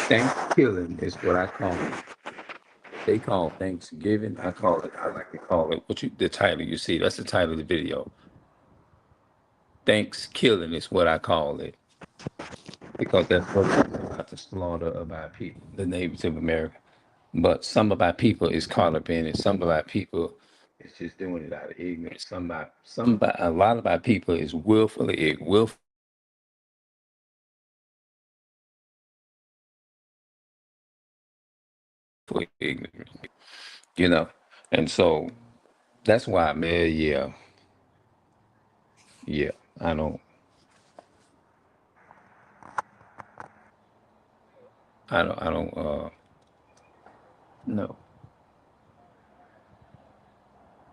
Thanksgiving is what I call it. They call Thanksgiving. I call it. I like to call it. The title you see? That's the title of the video. Thanksgiving is what I call it because that's what it's about the slaughter of our people, the natives of America. But some of our people is caught up in it. Some of our people is just doing it out of ignorance. A lot of our people is willfully ignorant, you know. And so that's why, man. Yeah, yeah. I don't. I don't. I don't. No.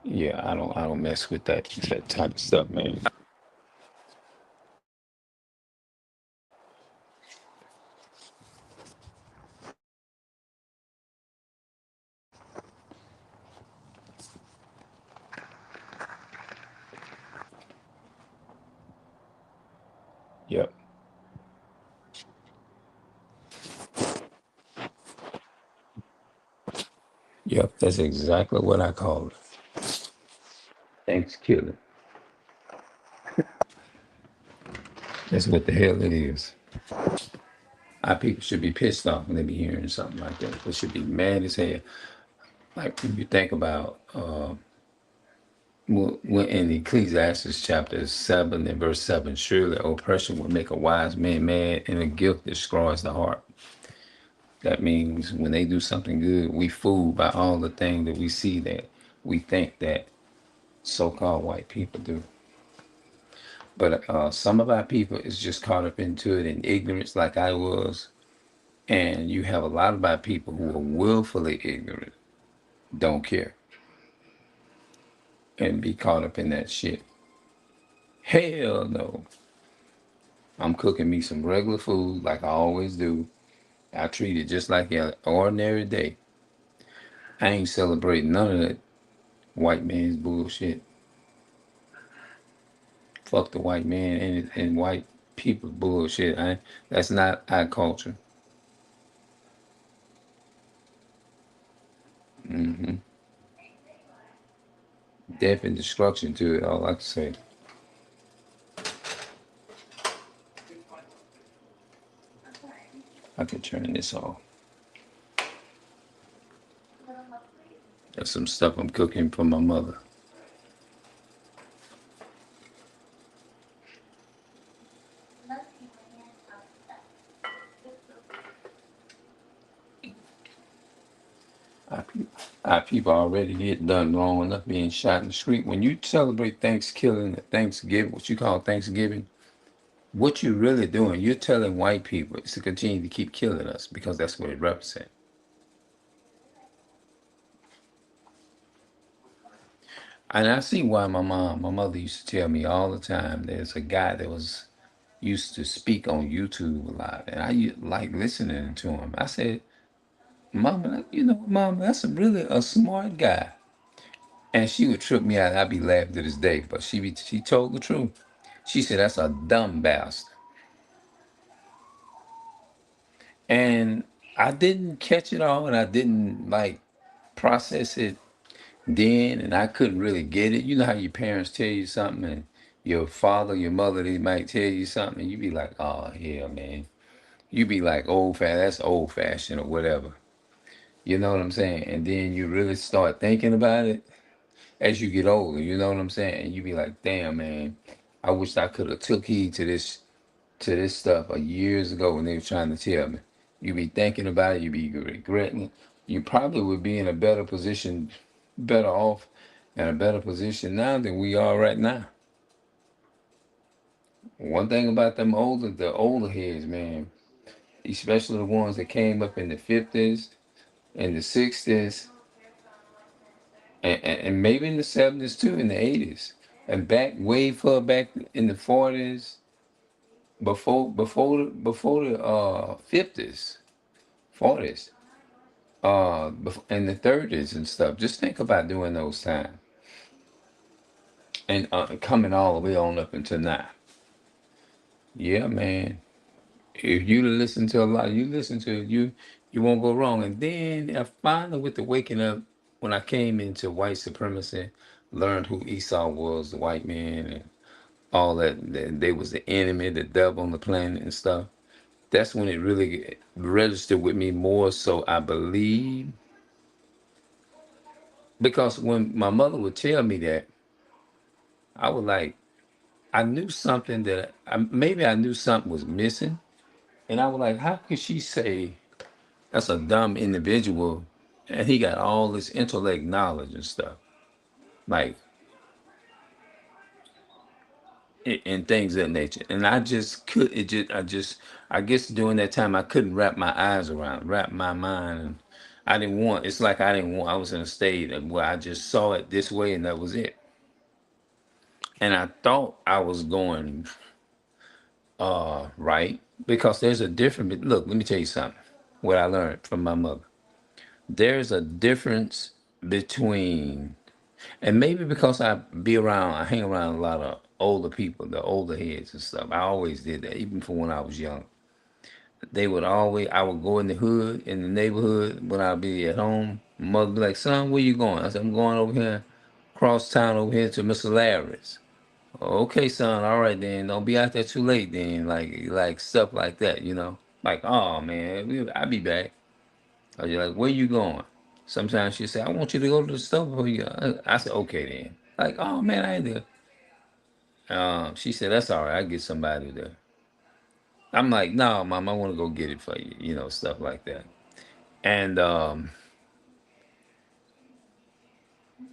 Yeah, I don't. I don't mess with that type of stuff, man. Yep. Yep. That's exactly what I call it. Thanksgiving. That's what the hell it is. Our people should be pissed off when they be hearing something like that. They should be mad as hell. Like when you think about when in Ecclesiastes chapter 7 and verse 7, surely oppression will make a wise man mad, and a guilt destroys the heart. That means when they do something good, we fooled by all the things that we see that we think that so-called white people do. But some of our people is just caught up into it in ignorance, like I was, and you have a lot of our people who are willfully ignorant, don't care, and be caught up in that shit. Hell no. I'm cooking me some regular food like I always do. I treat it just like an ordinary day. I ain't celebrating none of that white man's bullshit. Fuck the white man and white people bullshit. That's not our culture. Hmm. Death and destruction to it, all I can say. I can turn this off. That's some stuff I'm cooking for my mother. Our, pe- our people already get done wrong enough being shot in the street. When you celebrate Thanksgiving, what you call Thanksgiving, what you're really doing, you're telling white people is to continue to keep killing us because that's what it represents. And I see why my mother used to tell me all the time. There's a guy that was used to speak on YouTube a lot, and like listening to him. I said, "Mama, Mama, that's really a smart guy." And she would trip me out. I'd be laughing to this day, but she told the truth. She said, "That's a dumb bastard," and I didn't catch it all, and I didn't like process it then, and I couldn't really get it. You know how your parents tell you something, and your father, your mother, they might tell you something, and you be like, "Oh hell, man." You be like that's old fashioned or whatever. You know what I'm saying? And then you really start thinking about it as you get older. You know what I'm saying? And you be like, "Damn, man, I wish I could have took heed to this stuff years ago when they were trying to tell me." You be thinking about it. You be regretting it. You probably would be in a better position, better off, in a better position now than we are right now. One thing about the older heads, man, especially the ones that came up in the 50s and the 60s, and maybe in the 70s too, in the 80s, and back way far back in the 40s, before the 50s, 40s, in the 30s and stuff. Just think about doing those times and coming all the way on up until now. Yeah, man, if you listen to a lot, you listen to it, you won't go wrong. And then I finally, with the waking up, when I came into white supremacy, learned who Esau was, the white man, and all that they was the enemy, the devil on the planet and stuff. That's when it really registered with me more. So I believe, because when my mother would tell me that, I was like, I knew something maybe I knew something was missing, and I was like, how could she say that's a dumb individual, and he got all this intellect knowledge and stuff, like and things of that nature. And I just could it just I guess during that time I couldn't wrap my mind, and I didn't want. It's like I didn't want. I was in a state where I just saw it this way, and that was it. And I thought I was going right, because there's a difference. Look, let me tell you something. What I learned from my mother. There's a difference between, and maybe because I hang around a lot of older people, the older heads and stuff. I always did that, even from when I was young. I would go in the hood, in the neighborhood when I'd be at home. Mother be like, son, where you going? I said, I'm going over here, cross town over here to Mr. Larry's. Okay, son, all right then. Don't be out there too late then. Like stuff like that, you know? Like, oh man, I'll be back. Or you're like, where you going? Sometimes she say, I want you to go to the store for you. I said, okay then. Like, oh man, I ain't there. She said, that's all right. I get somebody there. I'm like, no, mom, I want to go get it for you. You know, stuff like that. And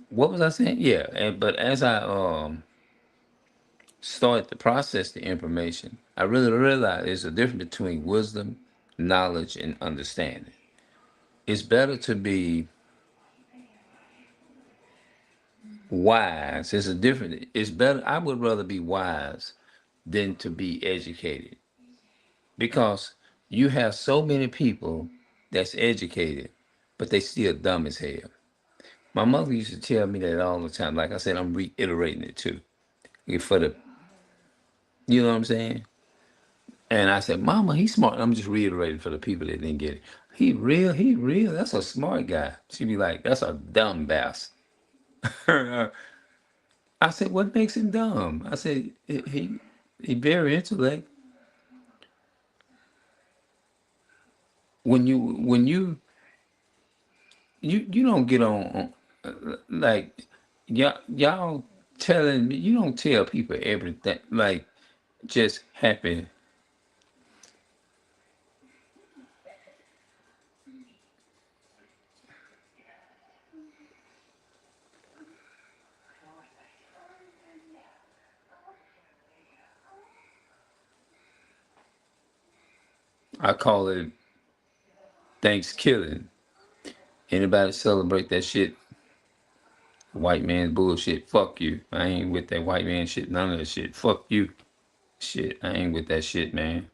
what was I saying? Yeah. But as I started to process the information, I really realized there's a difference between wisdom, knowledge, and understanding. It's better to be wise. It's better. I would rather be wise than to be educated, because you have so many people that's educated, but they still dumb as hell. My mother used to tell me that all the time. Like I said, I'm reiterating it too. For the, you know what I'm saying? And I said, Mama, he's smart. I'm just reiterating for the people that didn't get it. He real. That's a smart guy. She'd be like, that's a dumb bastard. I said, what makes him dumb? I said, he very intellect. When you don't get like y'all telling me, you don't tell people everything, like just happen. I call it Thanksgiving. Anybody celebrate that shit? White man bullshit. Fuck you. I ain't with that white man shit. None of that shit. Fuck you. Shit. I ain't with that shit, man.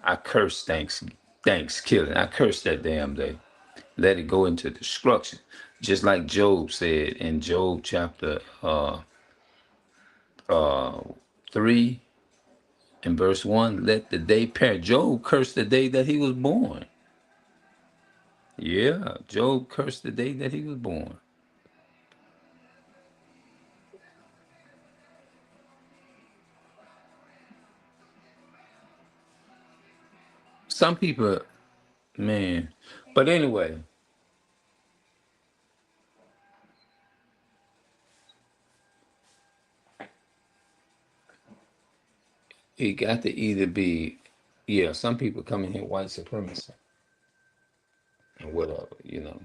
I curse Thanksgiving. I curse that damn day. Let it go into destruction. Just like Job said in Job chapter uh 3 and verse 1, let the day perish. Job cursed the day that he was born. Yeah, Job cursed the day that he was born. Some people, man. But anyway, it got to either be, yeah, some people come in here white supremacy and whatever, you know.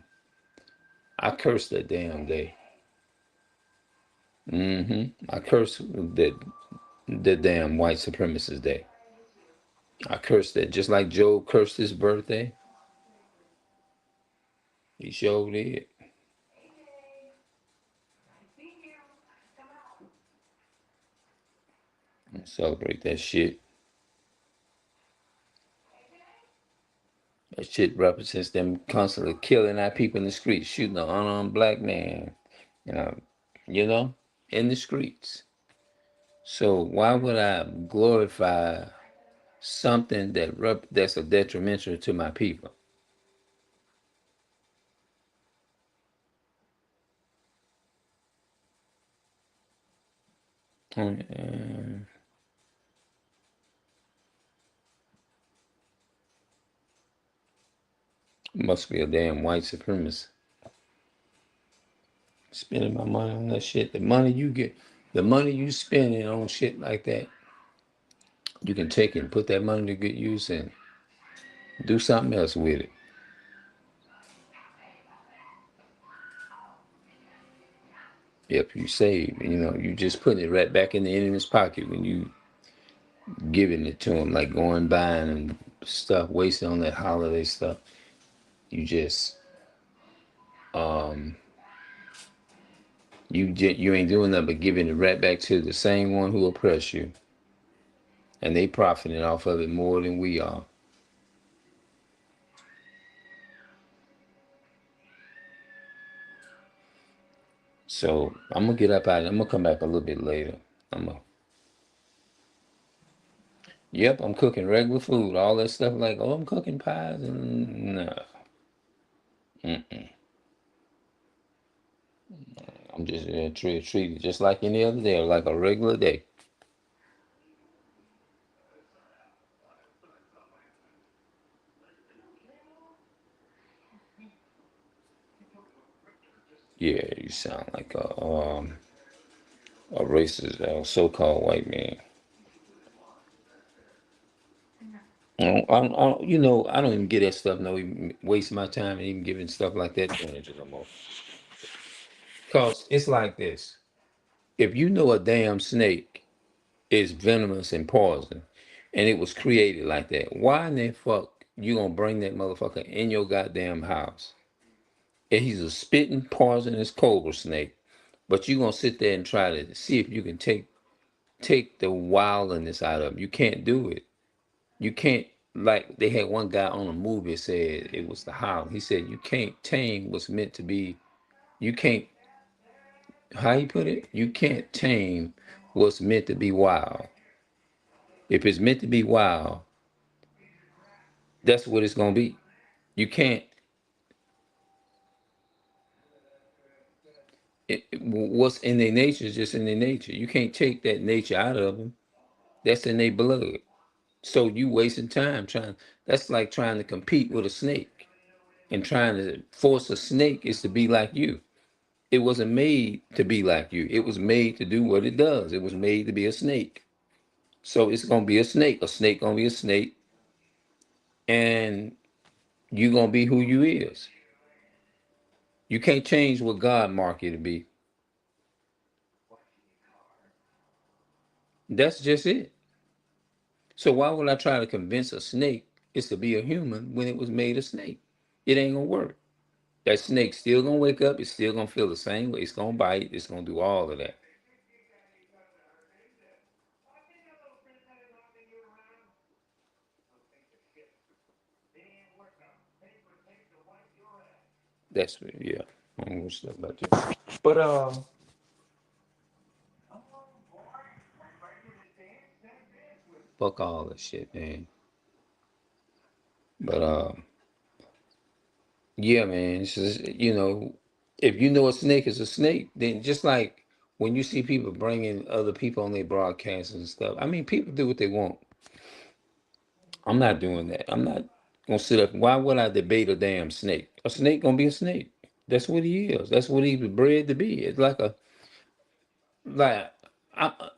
I curse that damn day. I curse the damn white supremacist day. I curse that, just like Job cursed his birthday. He showed it. Celebrate that shit. That shit represents them constantly killing our people in the streets, shooting an unarmed black man, you know, you know, in the streets. So why would I glorify something that's a detrimental to my people? Mm, must be a damn white supremacist spending my money on that shit. The money you spending on shit like that, you can take it and put that money to good use and do something else with it. If you save, you just putting it right back in the enemy's pocket when you giving it to them, like going buying and stuff, wasting on that holiday stuff. You just you ain't doing nothing but giving it right back to the same one who oppressed you, and they profiting off of it more than we are. So I'm gonna get up out of it. I'm gonna come back a little bit later. I'm gonna, yep, I'm cooking regular food, all that stuff like, oh, I'm cooking pies and no, I'm just treated just like any other day, like a regular day. Yeah, you sound like a racist, so-called white man. I don't even get that stuff. No, even waste my time and even giving stuff like that to it no more. Cause it's like this: if you know a damn snake is venomous and poison, and it was created like that, why in the fuck you gonna bring that motherfucker in your goddamn house? And he's a spitting poisonous cobra snake, but you gonna sit there and try to see if you can take the wildness out of him. You can't do it. You can't, like they had one guy on a movie said it was the how. He said you can't tame what's meant to be. You can't, how you put it? You can't tame what's meant to be wild. If it's meant to be wild, that's what it's gonna be. You can't. What's in their nature is just in their nature. You can't take that nature out of them. That's in their blood. So you wasting time trying. That's like trying to compete with a snake and trying to force a snake is to be like you. It wasn't made to be like you. It was made to do what it does. It was made to be a snake. So it's gonna be a snake. A snake gonna be a snake, and you gonna be who you is. You can't change what God marked you to be. That's just it. So why would I try to convince a snake it's to be a human when it was made a snake? It ain't gonna work. That snake still gonna wake up. It's still gonna feel the same way. It's gonna bite. It's gonna do all of that. That's yeah. I don't know stuff about that. But fuck all that shit, man. But yeah, man. It's just, if you know a snake is a snake, then just like when you see people bringing other people on their broadcasts and stuff, I mean, people do what they want. I'm not doing that. I'm not gonna sit up. Why would I debate a damn snake? A snake gonna be a snake. That's what he is. That's what he was bred to be. It's like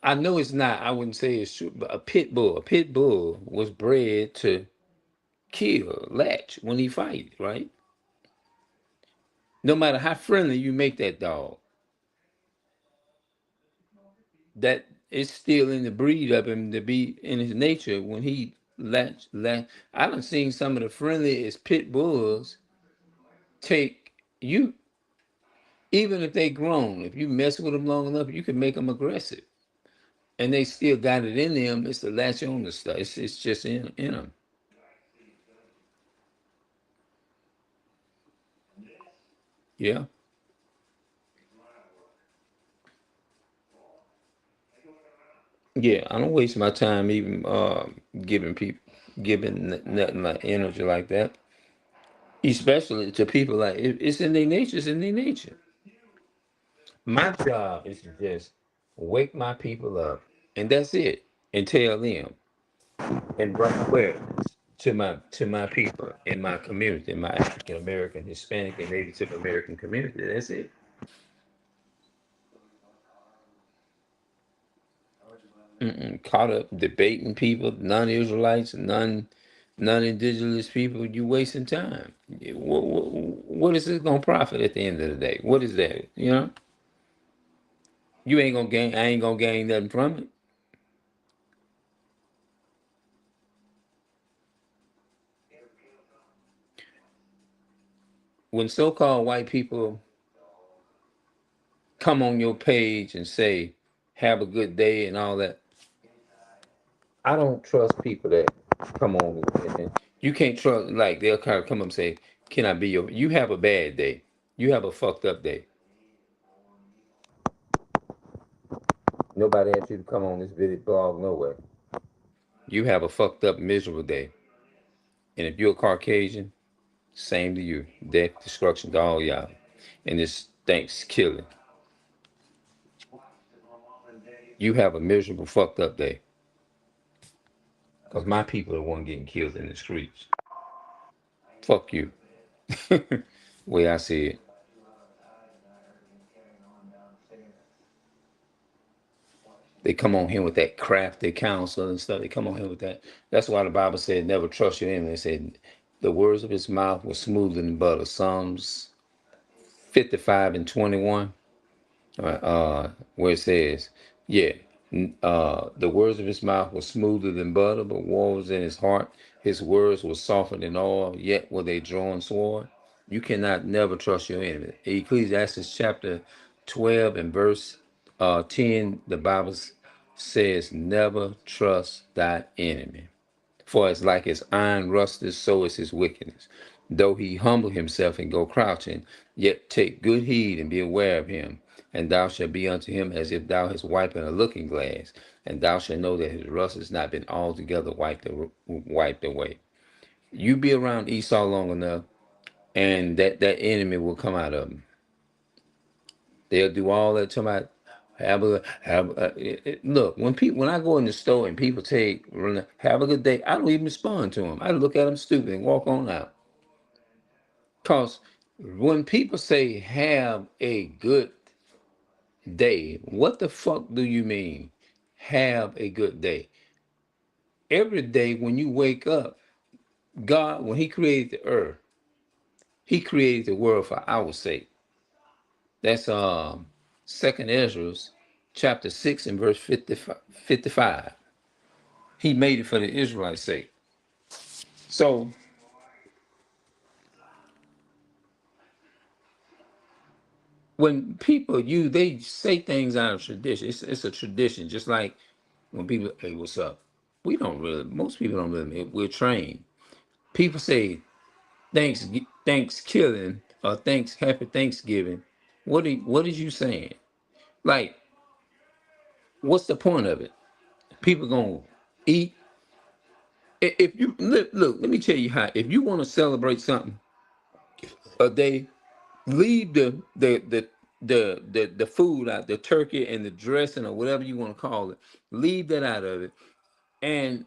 I know it's not. I wouldn't say it's true, but a pit bull. A pit bull was bred to kill, latch when he fight. Right. No matter how friendly you make that dog, that it's still in the breed of him to be in his nature when he latch. I done seen some of the friendliest pit bulls take you. Even if they grown, if you mess with them long enough, you can make them aggressive, and they still got it in them. It's the latch on the stuff. It's just in them. Yeah. Yeah, I don't waste my time even giving people nothing like energy like that. Especially to people like it's in their nature. It's in their nature. My job is to just wake my people up, and that's it, and tell them and bring awareness to my people in my community, in my African American, Hispanic, and Native American community. That's it. Mm-mm. Caught up debating people, non-Israelites, non-indigenous people. You wasting time. What is it gonna profit at the end of the day? What is that? You know, you ain't gonna gain. I ain't gonna gain nothing from it. When so-called white people come on your page and say, "Have a good day" and all that, I don't trust people that come on. You can't trust, like, they'll kind of come up and say, "Can I be your?" You have a bad day. You have a fucked up day. Nobody asked you to come on this video blog, no way. You have a fucked up, miserable day. And if you're a Caucasian, same to you. Death, destruction to all y'all. And this thanks killing. You have a miserable, fucked up day. Because my people are the one getting killed in the streets. Fuck you. Way I see it. They come on here with that crafty counsel and stuff. They come on here with that. That's why the Bible said, never trust your enemy. It said, the words of his mouth were smoother than butter. Psalms 55 and 21, where it says, yeah, the words of his mouth were smoother than butter, but war was in his heart. His words were softer than oil, yet were they drawn sword. You cannot never trust your enemy. Ecclesiastes chapter 12 and verse 10, the Bible says, never trust thy enemy. For as like as iron rusteth, so is his wickedness. Though he humble himself and go crouching, yet take good heed and be aware of him. And thou shalt be unto him as if thou hast wiped in a looking glass, and thou shalt know that his rust has not been altogether wiped away. You be around Esau long enough, and that enemy will come out of him. They'll do all that to my look, when I go in the store and people say have a good day, I don't even respond to them. I look at them stupid and walk on out. Cause when people say have a good day, what the fuck do you mean? Have a good day. Every day when you wake up, God, when He created the earth, He created the world for our sake. That's Second Ezra chapter 6 and verse 55. He made it for the Israelites' sake. So when people they say things out of tradition. It's a tradition, just like when people, hey, what's up? We don't really, most people don't really, we're trained. People say thanks killing or thanks happy Thanksgiving. What is you saying? Like, what's the point of it? People gonna eat. If you look, let me tell you how. If you want to celebrate something a day, leave the food out, the turkey and the dressing or whatever you want to call it. Leave that out of it, and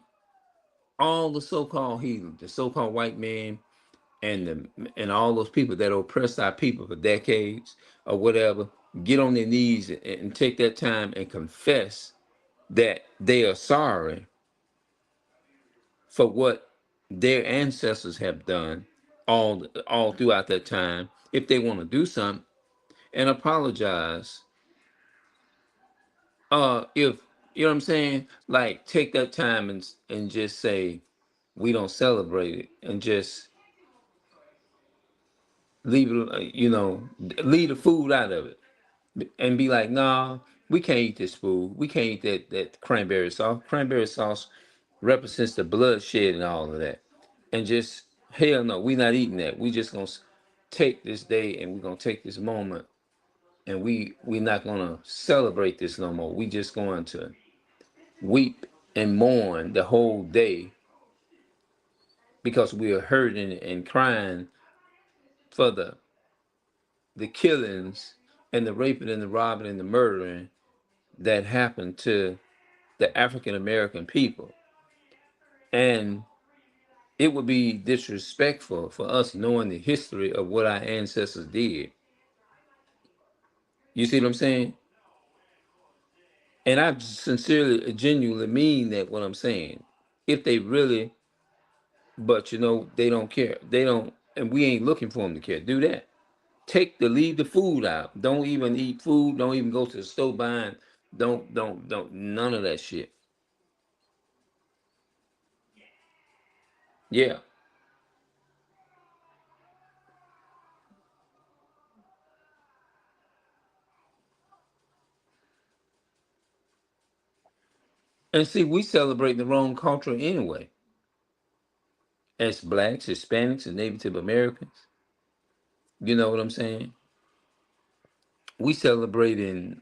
all the so-called heathens, the so-called white man, and all those people that oppressed our people for decades or whatever, get on their knees and take that time and confess that they are sorry for what their ancestors have done all throughout that time. If they want to do something and apologize, if you know what I'm saying, like, take that time and just say we don't celebrate it, and just leave it, leave the food out of it, and be like, nah, we can't eat this food. We can't eat that cranberry sauce. Cranberry sauce represents the bloodshed and all of that. And just, hell no, we not eating that. We just gonna take this day and we're gonna take this moment, and we not gonna celebrate this no more. We just going to weep and mourn the whole day because we are hurting and crying for the killings and the raping and the robbing and the murdering that happened to the African American people. And it would be disrespectful for us knowing the history of what our ancestors did. You see what I'm saying? And I sincerely, genuinely mean that what I'm saying. If they really, but they don't care. They don't, and we ain't looking for them to care. Do that. Leave the food out. Don't even eat food. Don't even go to the store buying. Don't, none of that shit. Yeah. And see, we celebrate the wrong culture anyway. As blacks, Hispanics, and Native Americans. You know what I'm saying? We celebrating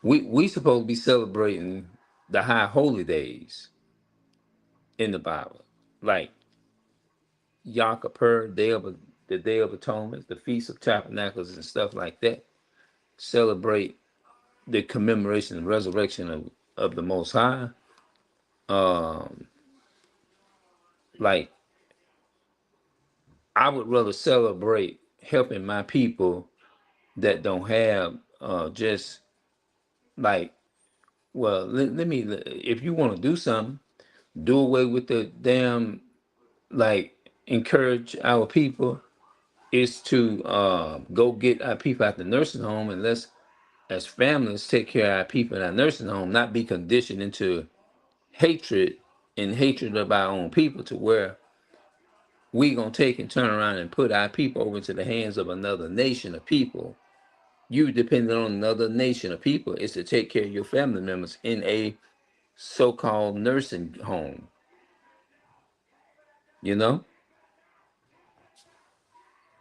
we supposed to be celebrating the high holy days in the Bible. Like Yom Kippur, the Day of Atonement, the Feast of Tabernacles and stuff like that. Celebrate the commemoration and resurrection of the Most High. Um, like I would rather celebrate helping my people that don't have just like, well, let me, if you want to do something, do away with the damn, like, encourage our people is to go get our people out the nursing home, and let's, as families, take care of our people in our nursing home, not be conditioned into hatred and hatred of our own people to where we gonna take and turn around and put our people over into the hands of another nation of people. You depending on another nation of people is to take care of your family members in a so-called nursing home. You know,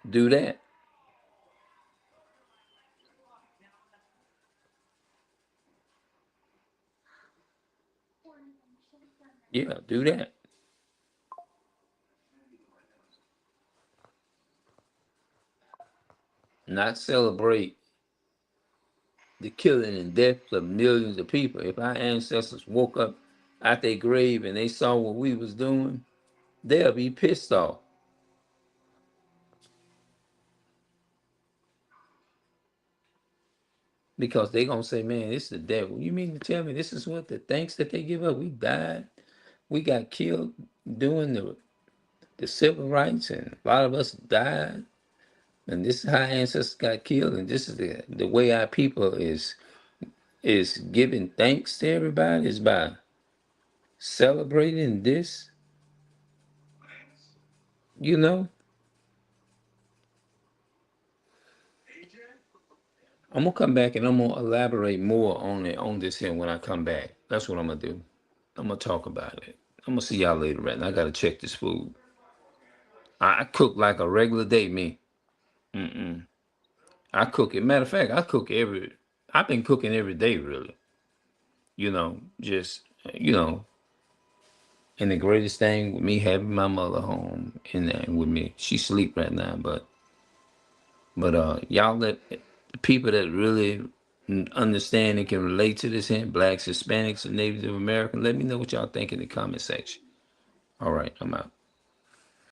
do that. Yeah, do that. Not celebrate the killing and death of millions of people. If our ancestors woke up out their grave and they saw what we was doing, they'll be pissed off because they gonna say, "Man, this is the devil." You mean to tell me this is what the thanks that they give up? We died, we got killed doing the civil rights, and a lot of us died, and this is how our ancestors got killed, and this is the way our people is giving thanks to everybody is by celebrating this. You know, I'm gonna come back and I'm gonna elaborate more on it on this here when I come back. That's what I'm gonna do. I'm gonna talk about it. I'm gonna see y'all later, right? And I gotta check this food. I cook like a regular day, me. Mm-mm. I cook it. Matter of fact, I cook every. I've been cooking every day, really. Just you know. And the greatest thing with me having my mother home and with me, she sleep right now, but y'all let people that really understand and can relate to this here, blacks, Hispanics, and Native American, let me know what y'all think in the comment section. All right, I'm out.